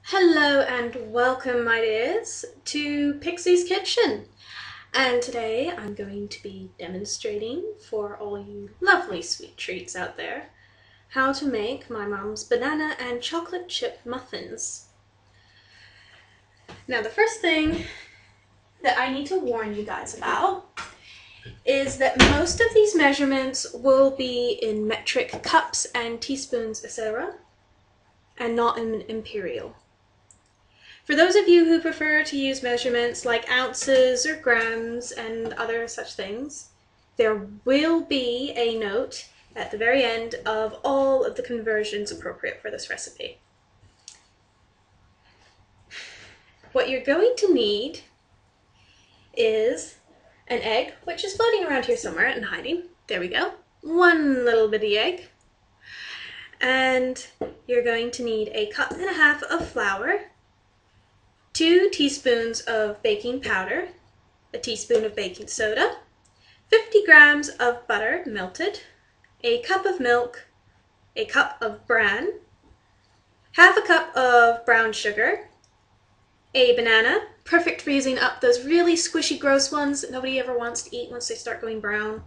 Hello and welcome, my dears, to Pixie's Kitchen. And today I'm going to be demonstrating for all you lovely sweet treats out there how to make my mom's banana and chocolate chip muffins. Now the first thing that I need to warn you guys about is that most of these measurements will be in metric cups and teaspoons, etc., and not in imperial. For those of you who prefer to use measurements like ounces or grams and other such things, there will be a note at the very end of all of the conversions appropriate for this recipe. What you're going to need is an egg, which is floating around here somewhere and hiding. There we go. One little bitty egg. And you're going to need a cup and a half of flour, 2 teaspoons of baking powder, a teaspoon of baking soda, 50 grams of butter melted, a cup of milk, a cup of bran, half a cup of brown sugar, a banana, perfect for using up those really squishy, gross ones that nobody ever wants to eat once they start going brown.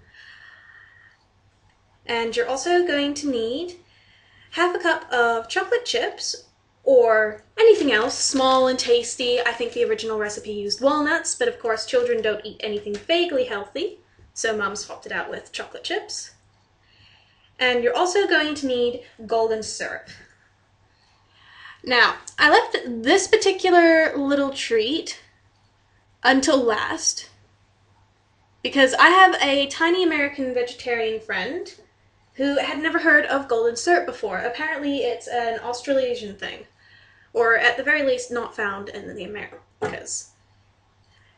And you're also going to need half a cup of chocolate chips, or anything else small and tasty. I think the original recipe used walnuts, but of course children don't eat anything vaguely healthy, so Mom swapped it out with chocolate chips. And you're also going to need golden syrup. Now, I left this particular little treat until last because I have a tiny American vegetarian friend who had never heard of golden syrup before. Apparently it's an Australasian thing, or at the very least not found in the Americas.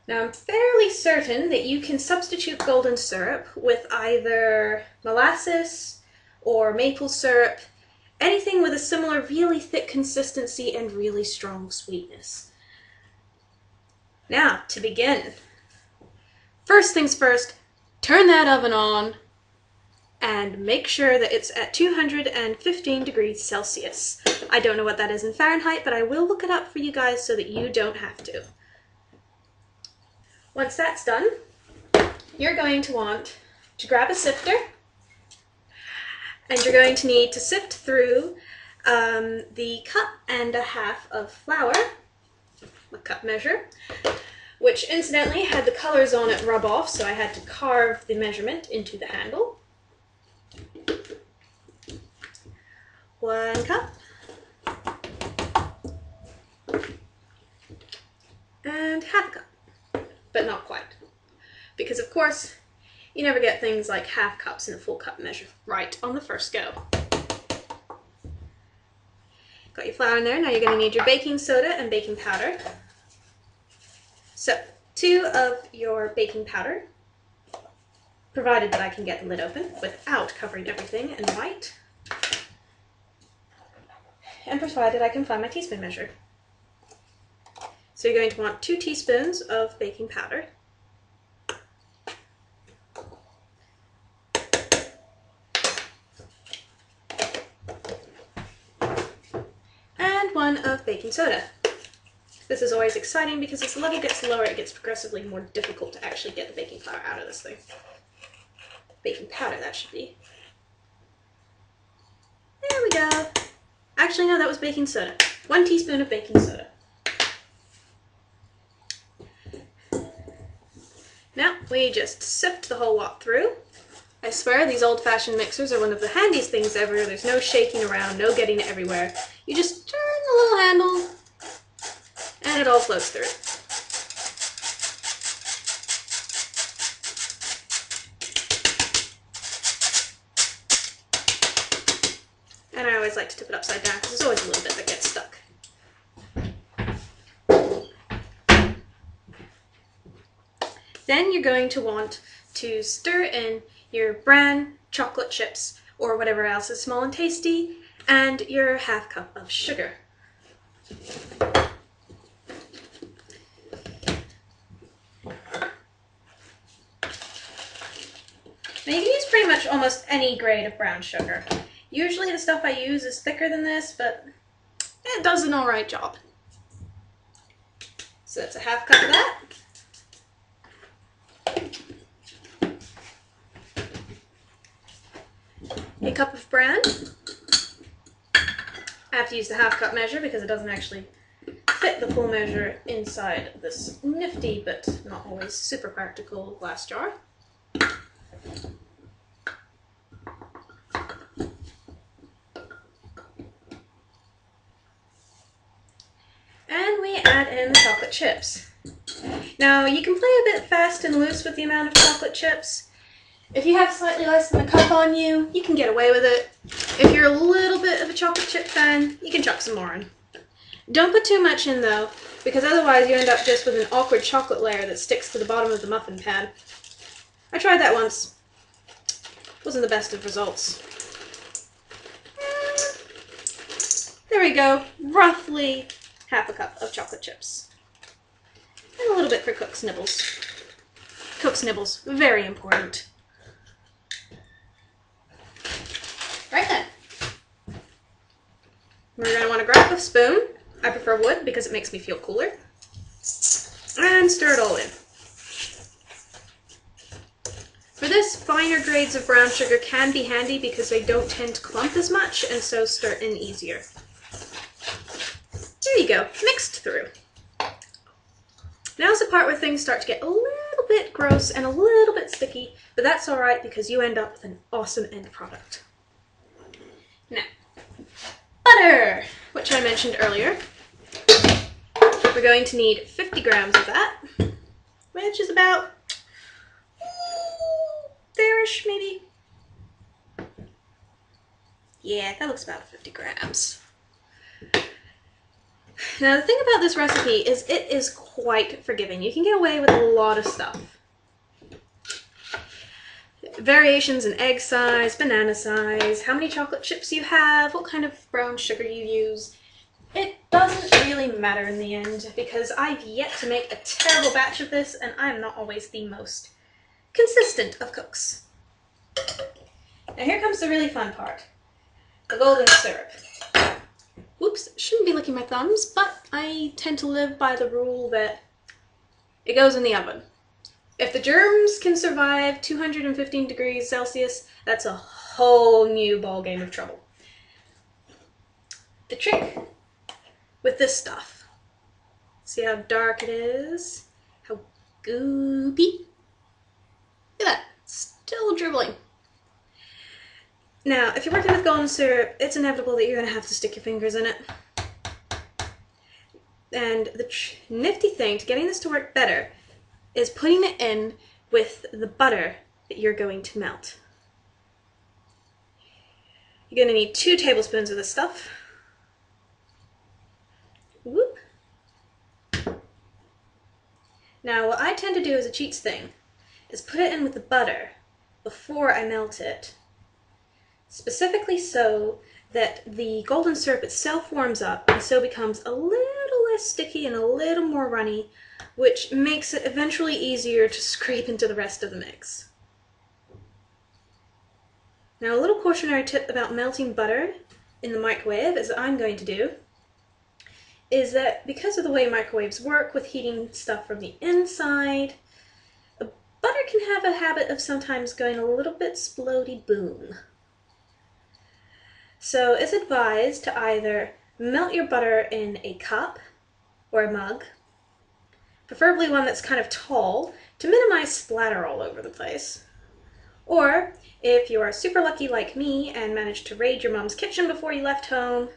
Now I'm fairly certain that you can substitute golden syrup with either molasses or maple syrup, anything with a similar really thick consistency and really strong sweetness. Now, to begin, first things first, turn that oven on and make sure that it's at 215 degrees Celsius. I don't know what that is in Fahrenheit, but I will look it up for you guys so that you don't have to. Once that's done, you're going to want to grab a sifter, and you're going to need to sift through the cup and a half of flour, a cup measure, which incidentally had the colors on it rub off, so I had to carve the measurement into the handle. 1 cup and half a cup, but not quite, because of course you never get things like half cups in a full cup measure right on the first go. Got your flour in there. Now you're going to need your baking soda and baking powder. So 2 of your baking powder, provided that I can get the lid open without covering everything in white, and provided I can find my teaspoon measure. So you're going to want 2 teaspoons of baking powder, and 1 of baking soda. This is always exciting because as the level gets lower, it gets progressively more difficult to actually get the baking flour out of this thing. Baking powder, that should be. There we go. Actually, no, that was baking soda. 1 teaspoon of baking soda. Now, we just sift the whole lot through. I swear, these old-fashioned mixers are one of the handiest things ever. There's no shaking around, no getting it everywhere. You just turn the little handle, and it all flows through. And I always like to tip it upside down because there's always a little bit that gets stuck. Then you're going to want to stir in your bran, chocolate chips, or whatever else is small and tasty, and your half cup of sugar. Now you can use pretty much almost any grade of brown sugar. Usually the stuff I use is thicker than this, but it does an alright job. So that's a half cup of that. A cup of bran. I have to use the half cup measure because it doesn't actually fit the full measure inside this nifty but not always super practical glass jar. And we add in the chocolate chips. Now you can play a bit fast and loose with the amount of chocolate chips. If you have slightly less than a cup on you, you can get away with it. If you're a little bit of a chocolate chip fan, you can chuck some more in. Don't put too much in though, because otherwise you end up just with an awkward chocolate layer that sticks to the bottom of the muffin pan. I tried that once. Wasn't the best of results. There we go, roughly half a cup of chocolate chips. And a little bit for Cook's Nibbles. Cook's Nibbles, very important. Right then. We're going to want to grab a spoon. I prefer wood because it makes me feel cooler. And stir it all in. For this, finer grades of brown sugar can be handy because they don't tend to clump as much and so stir in easier. There you go, mixed through. Now's the part where things start to get a little bit gross and a little bit sticky, but that's alright because you end up with an awesome end product. Now, butter, which I mentioned earlier. We're going to need 50 grams of that, which is about there-ish maybe. Yeah, that looks about 50 grams. Now the thing about this recipe is it is quite forgiving. You can get away with a lot of stuff. Variations in egg size, banana size, how many chocolate chips you have, what kind of brown sugar you use. It doesn't really matter in the end because I've yet to make a terrible batch of this and I'm not always the most consistent of cooks. Now here comes the really fun part. The golden syrup. Whoops, shouldn't be licking my thumbs, but I tend to live by the rule that it goes in the oven. If the germs can survive 215 degrees Celsius, that's a whole new ballgame of trouble. The trick with this stuff, see how dark it is? How goopy? Look at that, still dribbling. Now, if you're working with golden syrup, it's inevitable that you're going to have to stick your fingers in it. And the nifty thing to getting this to work better is putting it in with the butter that you're going to melt. You're going to need 2 tablespoons of this stuff. Whoop. Now, what I tend to do as a cheats thing is put it in with the butter before I melt it. Specifically so that the golden syrup itself warms up and so becomes a little less sticky and a little more runny, which makes it eventually easier to scrape into the rest of the mix. Now a little cautionary tip about melting butter in the microwave, as I'm going to do, is that because of the way microwaves work with heating stuff from the inside, butter can have a habit of sometimes going a little bit splody boom. So it's advised to either melt your butter in a cup or a mug, preferably one that's kind of tall to minimize splatter all over the place. Or if you are super lucky like me and managed to raid your mom's kitchen before you left home,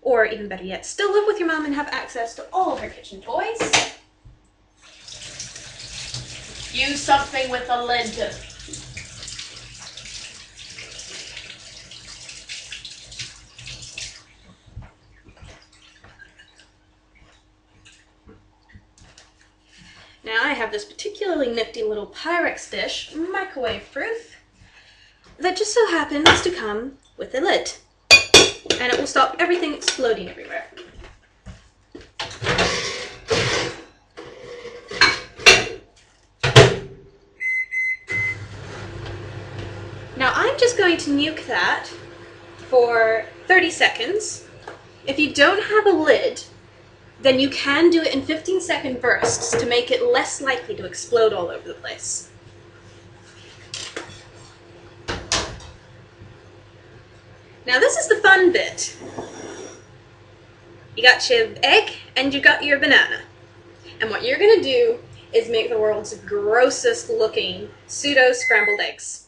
or even better yet, still live with your mom and have access to all of her kitchen toys, use something with a lid. Now I have this particularly nifty little Pyrex dish, microwave proof, that just so happens to come with a lid. And it will stop everything exploding everywhere. Now I'm just going to nuke that for 30 seconds. If you don't have a lid, then you can do it in 15-second bursts to make it less likely to explode all over the place. Now this is the fun bit. You got your egg and you got your banana. And what you're gonna do is make the world's grossest looking pseudo-scrambled eggs.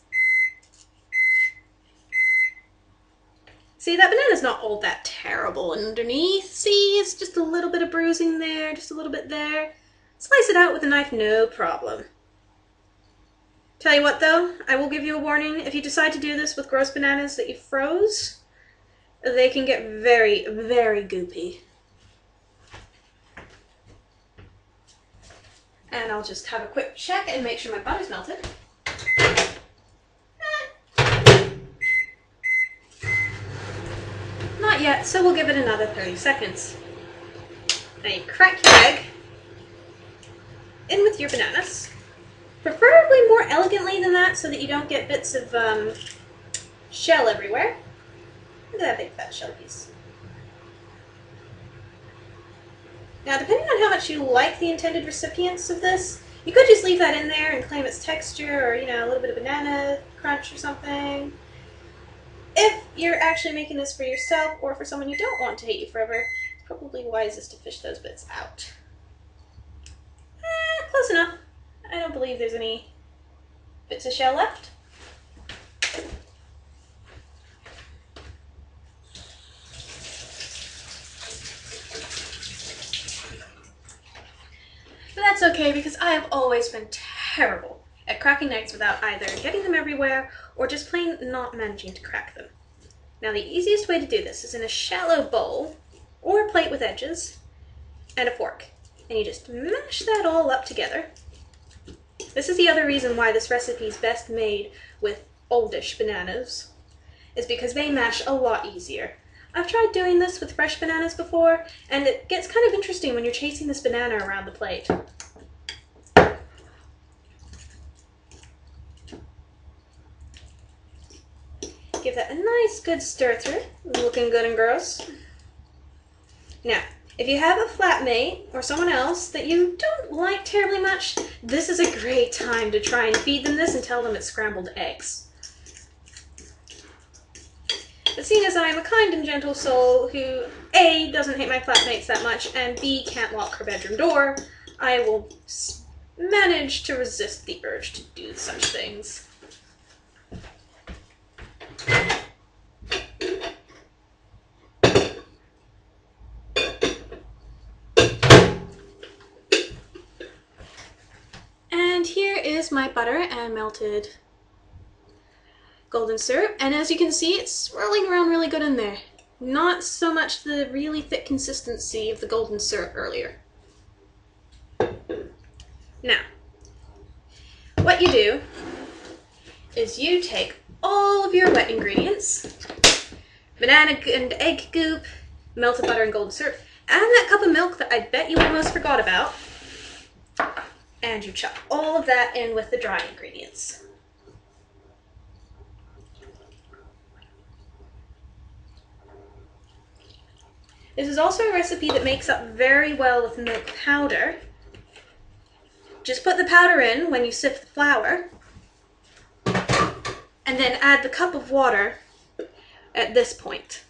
See, that banana's not all that terrible underneath. See, it's just a little bit of bruising there, just a little bit there. Slice it out with a knife, no problem. Tell you what though, I will give you a warning. If you decide to do this with gross bananas that you froze, they can get very, very goopy. And I'll just have a quick check and make sure my butter's melted. Not yet, so we'll give it another 30 seconds. Now you crack your egg in with your bananas. Preferably more elegantly than that so that you don't get bits of shell everywhere. Look at that big fat shell piece. Now, depending on how much you like the intended recipients of this, you could just leave that in there and claim its texture or, you know, a little bit of banana crunch or something. If you're actually making this for yourself or for someone you don't want to hate you forever, it's probably wisest to fish those bits out. Close enough. I don't believe there's any bits of shell left. But that's okay because I have always been terrible at cracking eggs without either getting them everywhere or just plain not managing to crack them. Now the easiest way to do this is in a shallow bowl or a plate with edges and a fork. And you just mash that all up together. This is the other reason why this recipe is best made with oldish bananas, is because they mash a lot easier. I've tried doing this with fresh bananas before, and it gets kind of interesting when you're chasing this banana around the plate. Give that a nice good stir through, looking good and gross. Now, if you have a flatmate or someone else that you don't like terribly much, this is a great time to try and feed them this and tell them it's scrambled eggs. But seeing as I'm a kind and gentle soul who A, doesn't hate my flatmates that much, and B, can't lock her bedroom door, I will manage to resist the urge to do such things. And here is my butter and melted golden syrup, and as you can see, it's swirling around really good in there. Not so much the really thick consistency of the golden syrup earlier. Now, what you do is you take all of your wet ingredients, banana and egg goop, melted butter and golden syrup, and that cup of milk that I bet you almost forgot about, and you chop all of that in with the dry ingredients. This is also a recipe that makes up very well with milk powder. Just put the powder in when you sift the flour, and then add the cup of water at this point.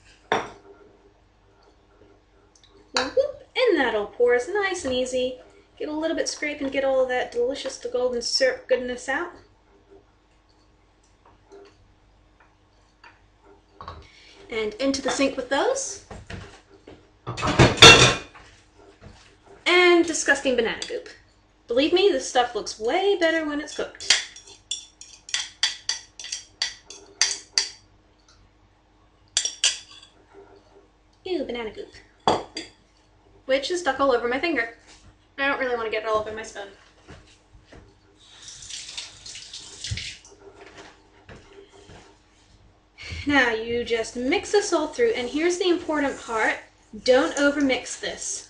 And that'll pour as nice and easy. Get a little bit scrape and get all of that delicious golden syrup goodness out. And into the sink with those. And disgusting banana goop. Believe me, this stuff looks way better when it's cooked. Ew, banana goop. Which is stuck all over my finger. I don't really want to get it all over my spoon. Now you just mix this all through, and here's the important part. Don't overmix this.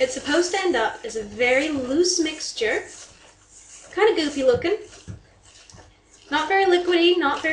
It's supposed to end up as a very loose mixture, kind of goopy looking, not very liquidy, not very